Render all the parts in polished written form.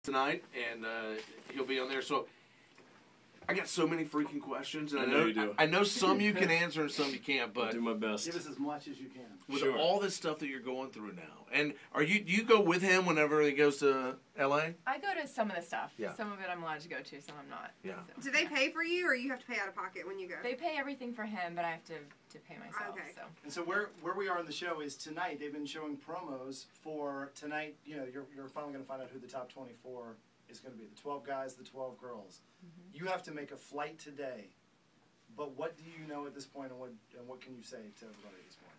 tonight, and he'll be on there. So I got so many freaking questions, and I know you do. I know some you can answer and some you can't. But I'll do my best. Give us as much as you can. With Sure. all this stuff that you're going through now, and you go with him whenever he goes to L.A.? I go to some of the stuff. Yeah. Some of it I'm allowed to go to, some I'm not. Yeah. So. Do they pay for you, or you have to pay out of pocket when you go? They pay everything for him, but I have to pay myself. Okay. So. And so where we are in the show is tonight. They've been showing promos for tonight. You know, you're finally going to find out who the top 24 is going to be. The 12 guys, the 12 girls. Mm-hmm. You have to make a flight today. But what do you know at this point, and what can you say to everybody at this point?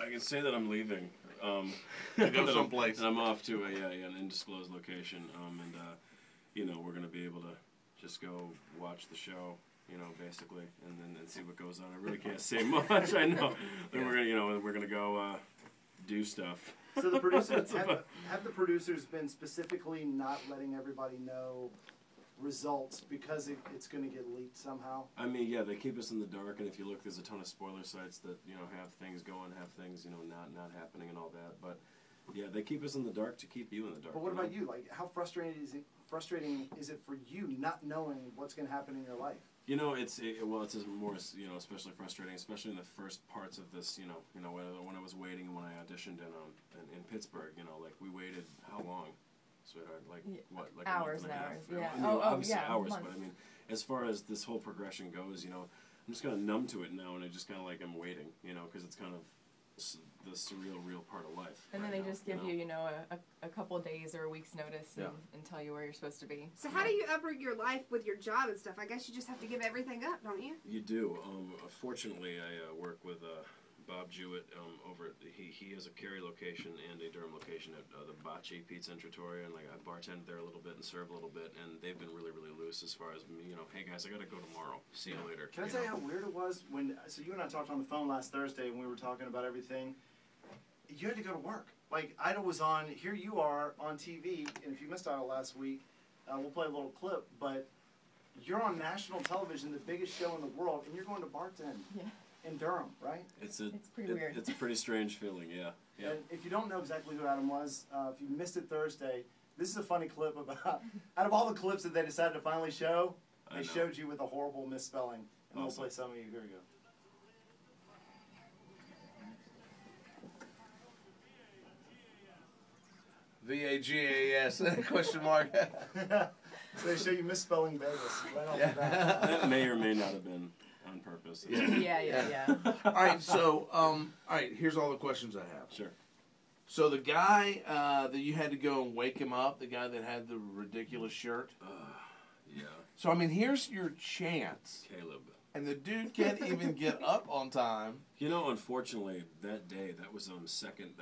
I can say that I'm leaving. To go someplace. And I'm off to an undisclosed location. You know, we're going to be able to just go watch the show, you know, basically, and see what goes on. I really can't say much. I know. Then we're gonna go do stuff. So the producers have the producers been specifically not letting everybody know results because it's going to get leaked somehow? I mean, yeah, they keep us in the dark, and if you look, there's a ton of spoiler sites that, you know, have things going, have things, you know, not happening and all that. But yeah, they keep us in the dark to keep you in the dark. But what about you? Like, how frustrating is it for you not knowing what's going to happen in your life? You know, it's more, you know, especially frustrating, especially in the first parts of this. You know, when I was waiting and when I auditioned in Pittsburgh. You know, like we waited how long, sweetheart? Like what? Like hours a month and a half? and hours. I Yeah. mean, obviously yeah. hours, Months. but I mean, as far as this whole progression goes, you know, I'm just kind of numb to it now, and I just kind of like I'm waiting. You know, because it's kind of the surreal, real part of life. And then right they now, just give you know, a couple of days or a week's notice and tell you where you're supposed to be. So how do you uproot your life with your job and stuff? I guess you just have to give everything up, don't you? You do. Fortunately, I work with Bob Jewett over at he has a Cary location and a Durham location at the Bocce Pizza and Trattoria, and like I bartend there a little bit and serve a little bit, and they've been really, really loose as far as, you know, hey guys, I gotta go tomorrow. See you later. Can I tell you how weird it was when? So you and I talked on the phone last Thursday when we were talking about everything. You had to go to work. Like Ida was on. Here you are on TV, and if you missed Ida last week, we'll play a little clip. But you're on national television, the biggest show in the world, and you're going to bartend. Yeah. In Durham, right? It's pretty weird. It's a pretty strange feeling, yeah. Yeah. And if you don't know exactly who Adam was, if you missed it Thursday, this is a funny clip about, out of all the clips that they decided to finally show, they showed you with a horrible misspelling. And we'll play some of you. Here we go. V-A-G-A-S, question mark. So they show you misspelling Vegas right off the bat. That may or may not have been on purpose. Yeah. All right, so here's all the questions I have. Sure. So the guy that you had to go and wake him up, the guy that had the ridiculous shirt. Yeah. So I mean, here's your chance. Caleb. And the dude can't even get up on time. You know, unfortunately, that day, that was the second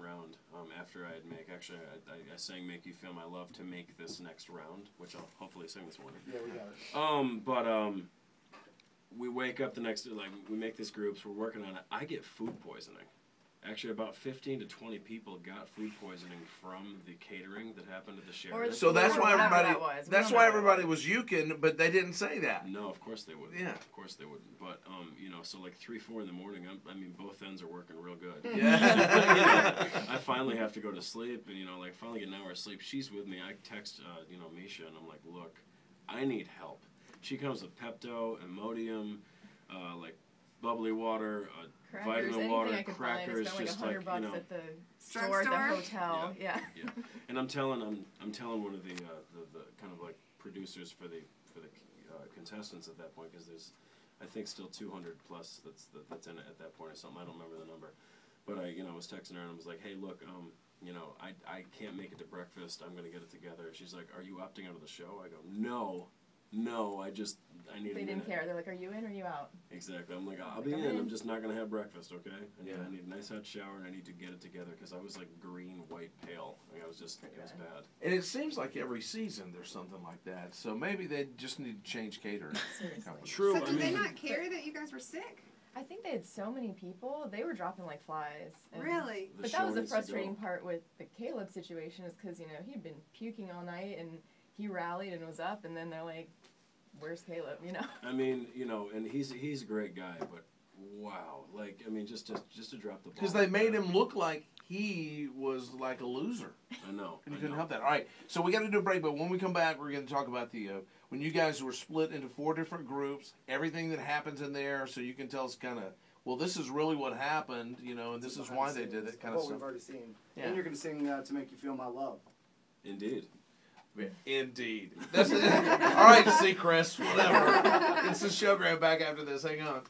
round after I had actually, I sang Make You Feel My Love to make this next round, which I'll hopefully sing this morning. Yeah, we got it. We wake up the next, like, we make these groups, we're working on it. I get food poisoning. Actually, about 15 to 20 people got food poisoning from the catering that happened at the Sheraton. So that's why everybody was yuking, but they didn't say that. No, of course they wouldn't. Yeah. Of course they wouldn't. But, you know, so like 3, 4 in the morning, I mean, both ends are working real good. Yeah. I finally have to go to sleep, and, you know, like, finally get an hour of sleep. She's with me. I text, you know, Misha, and I'm like, look, I need help. She comes with Pepto, Imodium, like, bubbly water, vitamin water, crackers, just like, you know. At the store, at the hotel. Yeah. And I'm telling one of the kind of like producers for the contestants at that point, because there's, I think, still 200 plus that's in it at that point or something. I don't remember the number, but I was texting her and I was like, hey, look, you know, I can't make it to breakfast. I'm gonna get it together. She's like, are you opting out of the show? I go, no, I need. They didn't care. They're like, are you in or are you out? Exactly. I'm like, I'll be in. I'm just not gonna have breakfast, okay? I need a nice hot shower and I need to get it together because I was like green, white, pale. Like I was just, it was bad. And it seems like every season there's something like that. So maybe they just need to change catering. True. So did they not care that you guys were sick? I think they had so many people. They were dropping like flies. Really? But that was the frustrating part with the Caleb situation, is because, you know, he'd been puking all night and he rallied and was up, and then they're like, where's Caleb, you know? I mean, you know, and he's a great guy, but wow, like, I mean, just to drop the ball. Because they made him look like he was like a loser. I know. And you I couldn't know. help that. All right, so we got to do a break, but when we come back, we're going to talk about the when you guys were split into 4 different groups, everything that happens in there, so you can tell us kind of, well, this is really what happened, you know, and this is why they did it, kind of What stuff. we've already seen. Yeah. And you're going to sing To Make You Feel My Love. Indeed. Yeah, indeed. That's it. All right, see, Chris, whatever. It's the Showgram back after this. Hang on.